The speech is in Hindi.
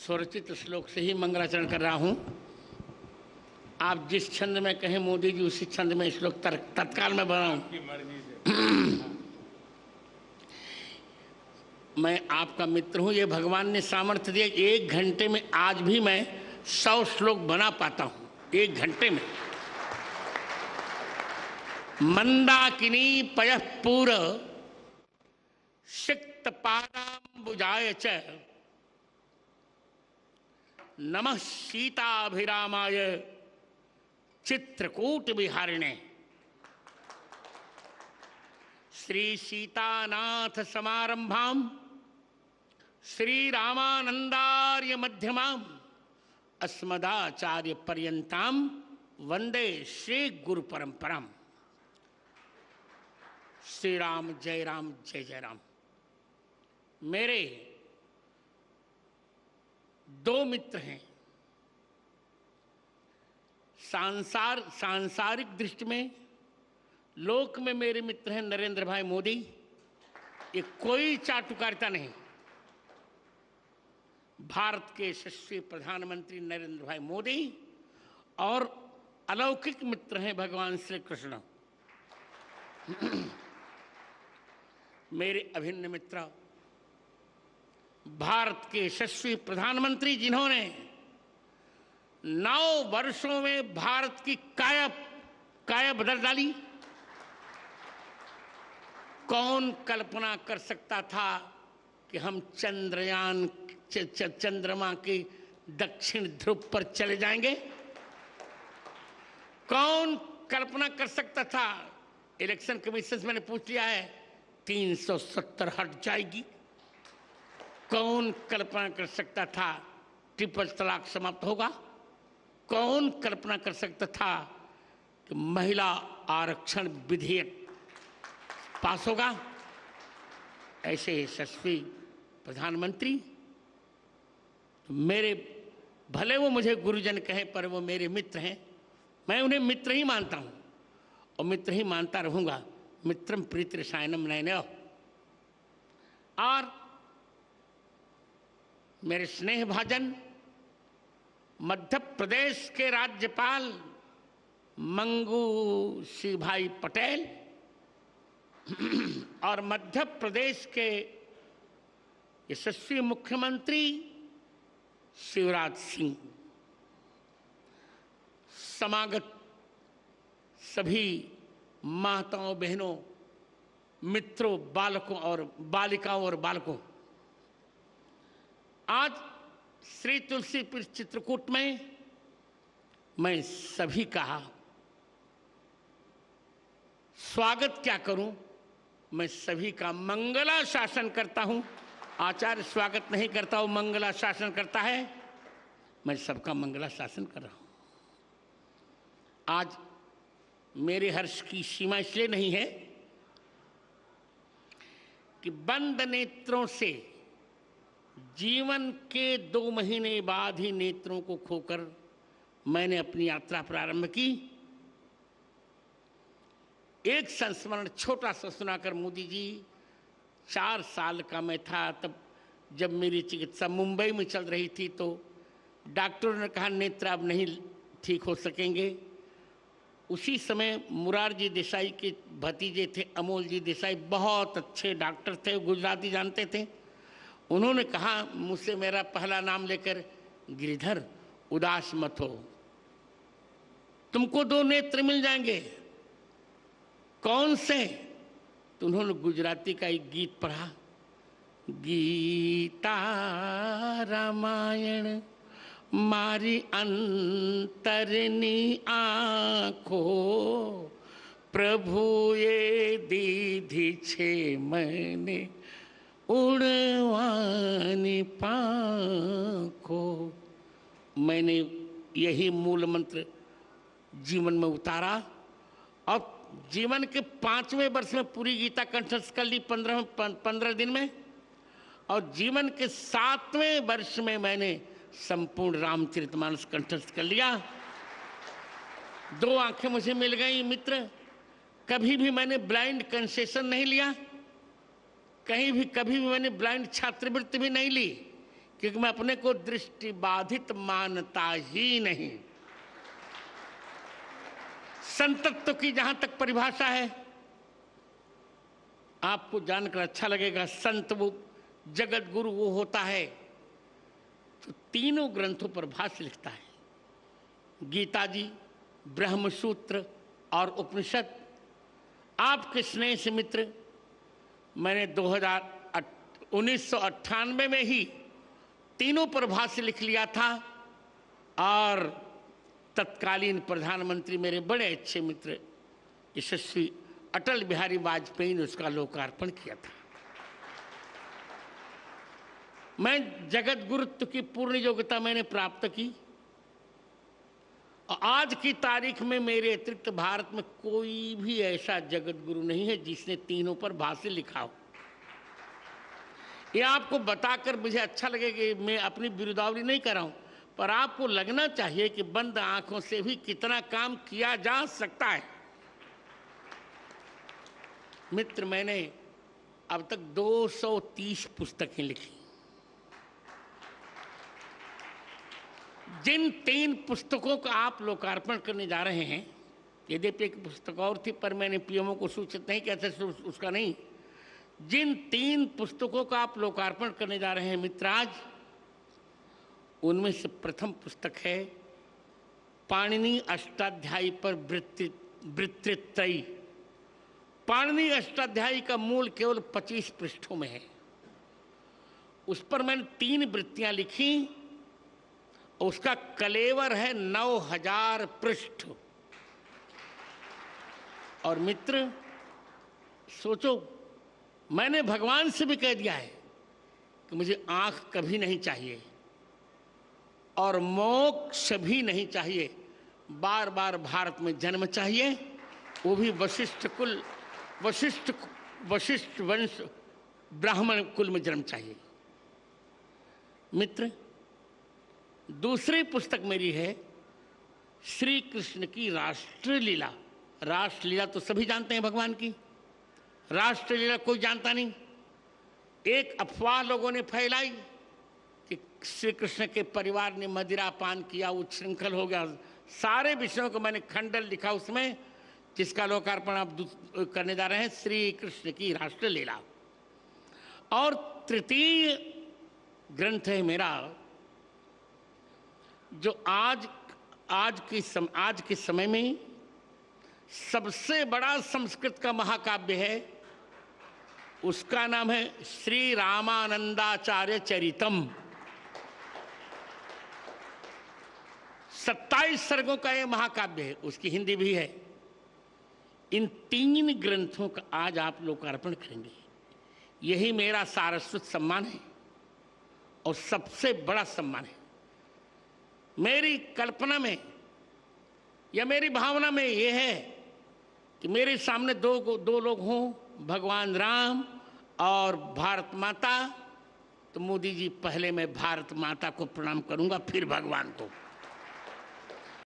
स्वरचित श्लोक से ही मंगलाचरण कर रहा हूं। आप जिस छंद में कहें मोदी जी उसी छंद में श्लोक तत्काल में बनाऊं। मैं आपका मित्र हूं, ये भगवान ने सामर्थ्य दिया। 1 घंटे में आज भी मैं 100 श्लोक बना पाता हूं, 1 घंटे में। मंदाकिनी पयः पूर सिक्त पादाम्बुजाय च नमः सीताभिरामाय चित्रकूट विहारिणे। श्री सीतानाथ समारंभाम श्री रामानंदार्य मध्यमाम अस्मदाचार्य पर्यंताम वंदे श्री गुरु परंपराम। श्री राम जय जय राम। मेरे 2 मित्र हैं। सांसारिक दृष्टि में लोक में मेरे मित्र हैं नरेंद्र भाई मोदी। ये कोई चाटुकारिता नहीं। भारत के यशस्वी प्रधानमंत्री नरेंद्र भाई मोदी और अलौकिक मित्र हैं भगवान श्री कृष्ण। मेरे अभिन्न मित्र भारत के यशस्वी प्रधानमंत्री जिन्होंने 9 वर्षों में भारत की काया बदल डाली। कौन कल्पना कर सकता था कि हम चंद्रमा के दक्षिण ध्रुव पर चले जाएंगे? कौन कल्पना कर सकता था? इलेक्शन कमीशन से मैंने पूछ लिया है, 370 हट जाएगी। कौन कल्पना कर सकता था ट्रिपल तलाक समाप्त होगा? कौन कल्पना कर सकता था कि महिला आरक्षण विधेयक पास होगा? ऐसे यशस्वी प्रधानमंत्री मेरे, भले वो मुझे गुरुजन कहे पर वो मेरे मित्र हैं। मैं उन्हें मित्र ही मानता हूं और मित्र ही मानता रहूंगा। मित्रम प्रीति रसायनम नयनयो। और मेरे स्नेह भाजन मध्य प्रदेश के राज्यपाल मंगू सिंह भाई पटेल और मध्य प्रदेश के यशस्वी मुख्यमंत्री शिवराज सिंह, समागत सभी माताओं बहनों मित्रों बालकों और बालिकाओं और बालकों, आज श्री तुलसीपुर चित्रकूट में मैं सभी का स्वागत क्या करूं, मैं सभी का मंगला शासन करता हूं। आचार्य स्वागत नहीं करता, वो मंगला शासन करता है। मैं सबका मंगला शासन कर रहा हूं। आज मेरे हर्ष की सीमा इसलिए नहीं है कि बंद नेत्रों से जीवन के 2 महीने बाद ही नेत्रों को खोकर मैंने अपनी यात्रा प्रारंभ की। एक संस्मरण छोटा सा सुनाकर मोदी जी, 4 साल का मैं था तब, जब मेरी चिकित्सा मुंबई में चल रही थी तो डॉक्टरों ने कहा नेत्र अब नहीं ठीक हो सकेंगे। उसी समय मुरारजी देसाई के भतीजे थे अमोल जी देसाई, बहुत अच्छे डॉक्टर थे, गुजराती जानते थे। उन्होंने कहा मुझसे, मेरा पहला नाम लेकर, गिरिधर उदास मत हो, तुमको 2 नेत्र मिल जाएंगे। कौन से? तो उन्होंने गुजराती का एक गीत पढ़ा, गीता रामायण मारी अंतरनी आँखो, प्रभु ये दीधी छे मैंने उड़वानी पाँखो। मैंने यही मूल मंत्र जीवन में उतारा और जीवन के 5वें वर्ष में पूरी गीता कंठस्थ कर ली 15 दिन में, और जीवन के 7वें वर्ष में मैंने संपूर्ण रामचरितमानस कंठस्थ कर लिया। 2 आंखें मुझे मिल गई मित्र। कभी भी मैंने ब्लाइंड कंसेशन नहीं लिया, कभी भी मैंने ब्लाइंड छात्रवृत्ति भी नहीं ली। क्योंकि मैं अपने को दृष्टि बाधित मानता ही नहीं। संतत्व की जहां तक परिभाषा है, आपको जानकर अच्छा लगेगा। संत वो जगत गुरु वो होता है तो तीनों ग्रंथों पर भाष्य लिखता है, गीता जी, ब्रह्मसूत्र और उपनिषद। आपके स्नेह से मित्र, मैंने 1998 में ही तीनों पर भाष्य लिख लिया था और तत्कालीन प्रधानमंत्री मेरे बड़े अच्छे मित्र यशस्वी अटल बिहारी वाजपेयी ने उसका लोकार्पण किया था। मैं जगत गुरुत्व की पूर्ण योग्यता मैंने प्राप्त की और आज की तारीख में मेरे अतिरिक्त भारत में कोई भी ऐसा जगत गुरु नहीं है जिसने तीनों पर भाष्य लिखा हो। ये आपको बताकर मुझे अच्छा लगेगा कि मैं अपनी बिरुदावली नहीं कर रहा हूं, पर आपको लगना चाहिए कि बंद आंखों से भी कितना काम किया जा सकता है। मित्र, मैंने अब तक 230 पुस्तकें लिखी। जिन 3 पुस्तकों का आप लोकार्पण करने जा रहे हैं, यद्यपि एक पुस्तक और थी पर मैंने पीएमओ को सूचित नहीं किया था, उसका नहीं। जिन 3 पुस्तकों का आप लोकार्पण करने जा रहे हैं मित्राज, उनमें से प्रथम पुस्तक है पाणिनि अष्टाध्यायी पर वृत्तित्रयी। पाणिनि अष्टाध्यायी का मूल केवल 25 पृष्ठों में है। उस पर मैंने 3 वृत्तियां लिखी। उसका कलेवर है 9000 पृष्ठ। और मित्र सोचो, मैंने भगवान से भी कह दिया है कि मुझे आंख कभी नहीं चाहिए और मोक्ष भी नहीं चाहिए, बार बार भारत में जन्म चाहिए, वो भी वशिष्ठ वंश ब्राह्मण कुल में जन्म चाहिए। मित्र, दूसरी पुस्तक मेरी है श्री कृष्ण की राष्ट्रलीला। राष्ट्रलीला तो सभी जानते हैं भगवान की, राष्ट्रलीला कोई जानता नहीं। एक अफवाह लोगों ने फैलाई कि श्री कृष्ण के परिवार ने मदिरा पान किया, उच्छृंखल हो गया। सारे विषयों को मैंने खंडन लिखा उसमें, जिसका लोकार्पण आप करने जा रहे हैं, श्री कृष्ण की राष्ट्रलीला। और तृतीय ग्रंथ है मेरा, जो आज के समय में सबसे बड़ा संस्कृत का महाकाव्य है। उसका नाम है श्री रामानंदाचार्य चरितम। 27 सर्गों का यह महाकाव्य है, उसकी हिंदी भी है। इन 3 ग्रंथों का आज आप लोकार्पण करेंगे। यही मेरा सारस्वत सम्मान है और सबसे बड़ा सम्मान है। मेरी कल्पना में या मेरी भावना में यह है कि मेरे सामने दो लोग हों, भगवान राम और भारत माता। तो मोदी जी, पहले मैं भारत माता को प्रणाम करूंगा, फिर भगवान को।